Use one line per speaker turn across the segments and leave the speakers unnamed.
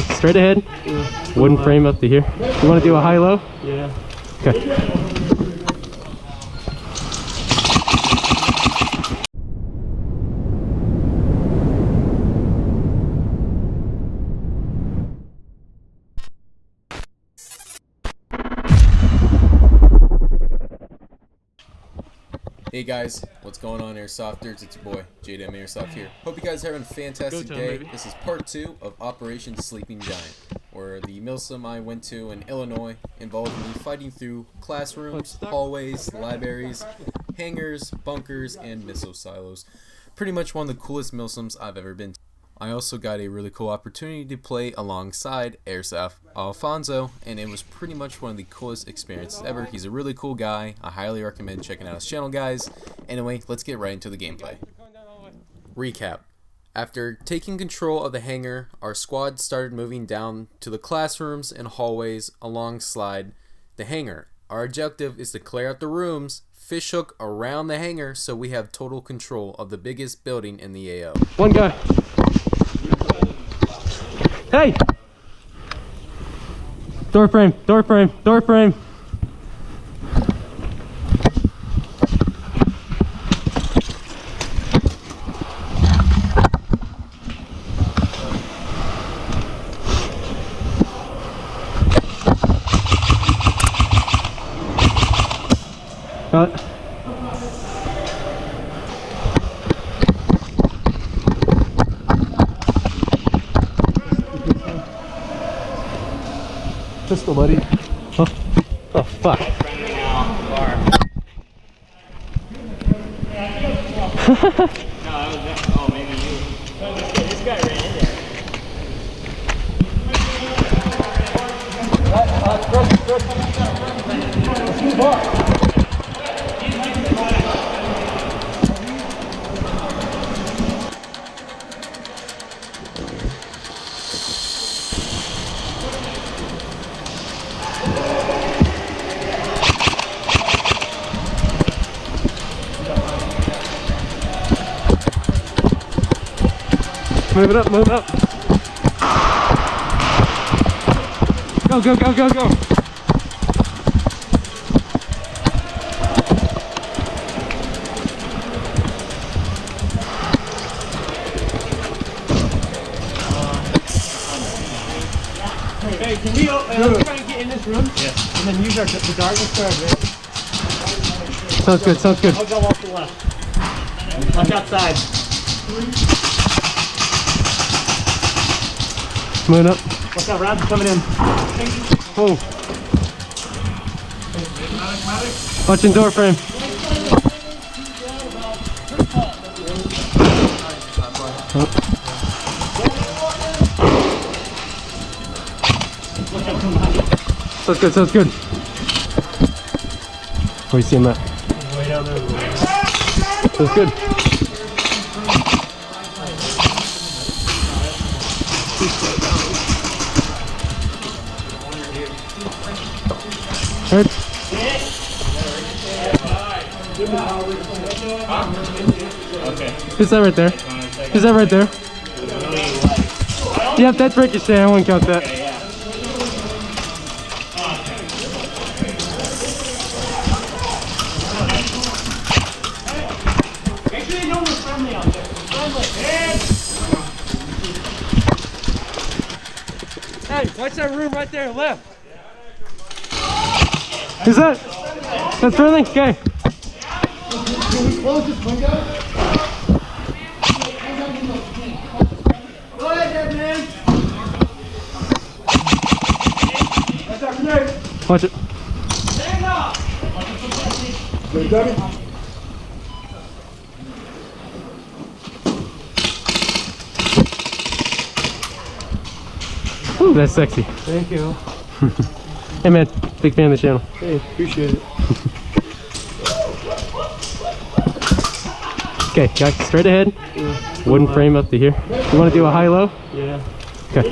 Straight ahead. Yeah. Wooden frame up to here. You want to do a high-low?
Yeah.
Okay.
Hey guys, what's going on, AIRSOFTers? It's your boy, JDAM AIRSOFT here. Hope you guys are having a fantastic day. This is part 2 of Operation Sleeping Giant, where the milsim I went to in Illinois involved me fighting through classrooms, hallways, libraries, hangars, bunkers, and missile silos. Pretty much one of the coolest milsims I've ever been to. I also got a really cool opportunity to play alongside AIRSOFT Alfonso, and it was pretty much one of the coolest experiences ever. He's a really cool guy. I highly recommend checking out his channel, guys. Anyway, let's get right into the gameplay. Recap. After taking control of the hangar, our squad started moving down to the classrooms and hallways alongside the hangar. Our objective is to clear out the rooms, fishhook around the hangar so we have total control of the biggest building in the AO.
One guy. Hey! Door frame, door frame, door frame. Got it. Pistol, buddy. Oh, oh fuck.
Oh, maybe you. This guy ran in there.
Move it up, move it up. Go, go, go, go, go.
Hey, can we try and get in this room? Yeah. And then use the darkness for a bit.
Sounds good, sounds good.
I'll go off the left. Watch outside.
Moving up.
Watch out, Rob, coming in.
Oh. Watching door frame. Oh. Sounds good, sounds good. Where do you see him at?
Way down there.
Sounds good. Right.
Okay.
Who's that right there? Who's that right there? Yep, that's ricochet. I won't count that.
Make sure you know we're friendly out there.
Hey, watch that room right there, left. Who's that? That's friendly? Okay.
Can we close this window? Go ahead, man. That's our grenade.
Watch it.
Stand up. Good, Debbie.
Ooh, that's sexy.
Thank you.
Hey man, big fan of the channel.
Hey, appreciate it.
Okay, guys, straight ahead. Yeah. Wooden frame up to here. You want to do a high-low?
Yeah.
Okay.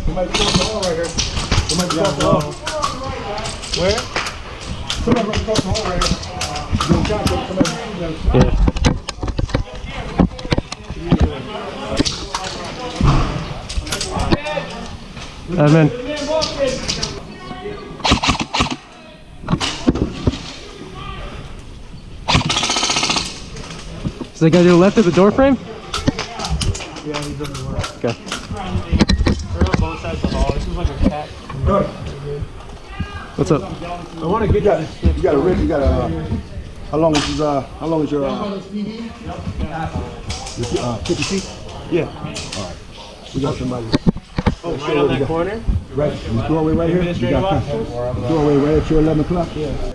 Somebody cross the hall right here. Somebody cross the hall. Where? Somebody cross the hall right here.
Yeah. Amen. So they gotta do the left of the door frame?
Yeah, he's on the left.
Okay.
They're on both sides of the hall. This is like a cat.
What's up?
I want to get
You got a rig. You got a. How long is your 50 feet?
Yeah.
All right. We got somebody.
Oh, right on that corner?
Right. The doorway right here. You got the doorway right at your 11 o'clock. Yeah.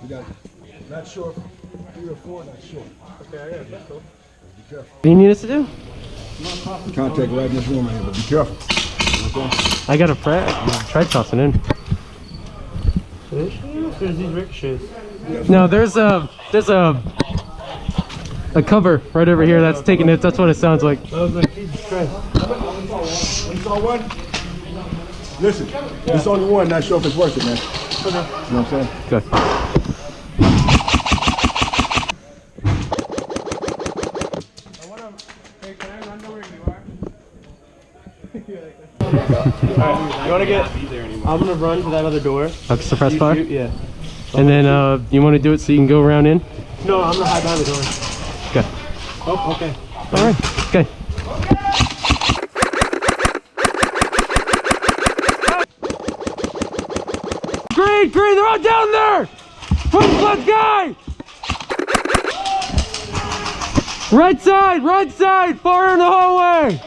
We got. Not sure. 3 or 4. Not sure.
Okay, I got it. Cool.
Be careful.
What do you need us to do?
Contact right in this room right here, but be careful. Okay.
I got a try tossing in.
There's these rickshaws.
No, there's a cover right over here that's taking it. That's what it sounds like.
I was like, Jesus Christ.
You saw one? Listen, it's only one. Not sure if it's worth it, man.
Okay.
You know what I'm saying?
Good.
Hey, can I run to where you are? Alright, you want to get... I'm going to run to that other door.
Okay, suppress fire?
Yeah.
And then you want to do it so you can go around in?
No, I'm going to hide behind the door.
Okay.
Oh, okay.
Alright, okay. Green, they're all down there! First guy! Right side, far in the hallway!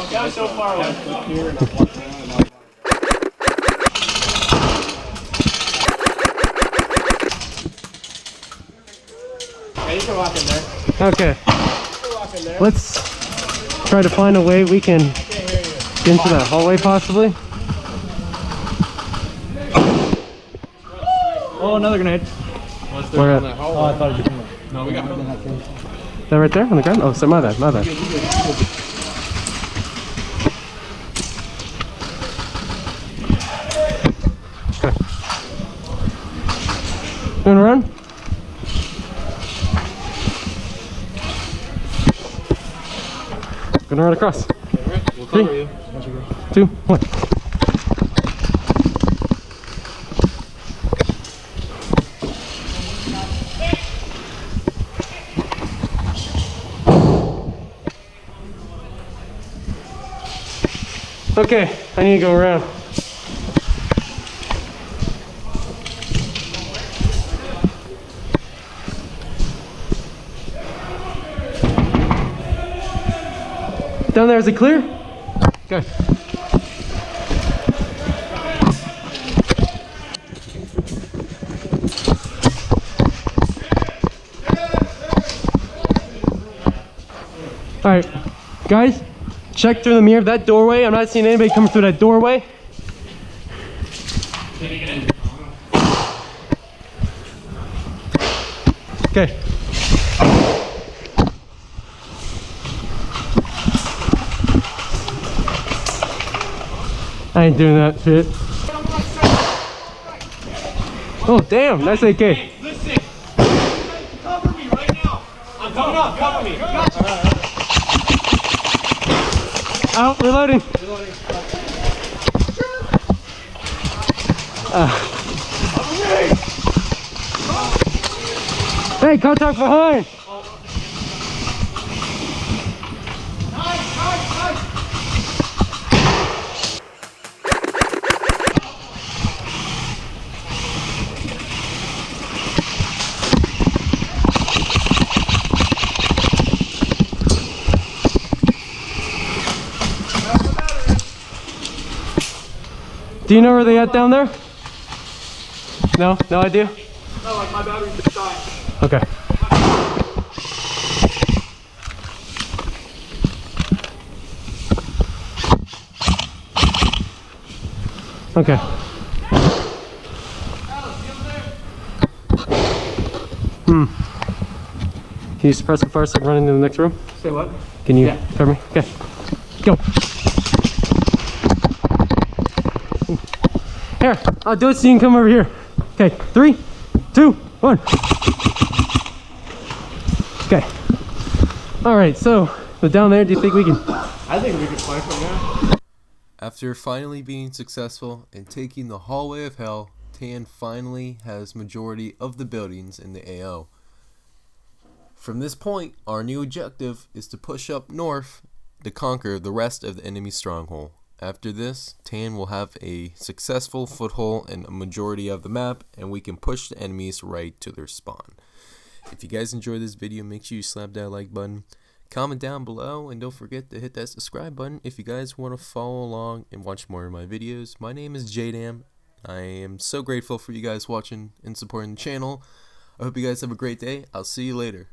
Down so far away. Yeah, you can walk in there.
Okay,
You can walk in there.
let's try to find a way we can get into that hallway possibly.
Oh, another grenade.
Where at?
Oh, I thought it was... No, we got
That right there on the ground? Oh, so my bad. Okay. You wanna run? Gonna run across.
We'll cover you.
2, 1. Okay, I need to go around. Down there, is it clear? Go. All right, guys, check through the mirror of that doorway. I'm not seeing anybody coming through that doorway. Okay. I ain't doing that shit. Oh, damn, nice AK.
Hey, listen. Cover me right now. I'm coming up. Cover me.
Out, reloading. Hey, contact behind. Do you know where they at down there? No? No idea?
No, like my battery's been shot.
Okay. Okay. Can you suppress it first and run into the next room?
Say what?
Can you
Yeah.
cover me? Okay. Go. Here, I'll do it so you can come over here. Okay, 3, 2, 1. Okay. All right, so down there, do you think we can?
I think we could play from there.
After finally being successful and taking the hallway of hell, Tan finally has majority of the buildings in the AO. From this point, our new objective is to push up north to conquer the rest of the enemy stronghold. After this, Tan will have a successful foothold in a majority of the map, and we can push the enemies right to their spawn. If you guys enjoyed this video, make sure you slap that like button, comment down below, and don't forget to hit that subscribe button if you guys want to follow along and watch more of my videos. My name is JDAM. I am so grateful for you guys watching and supporting the channel. I hope you guys have a great day. I'll see you later.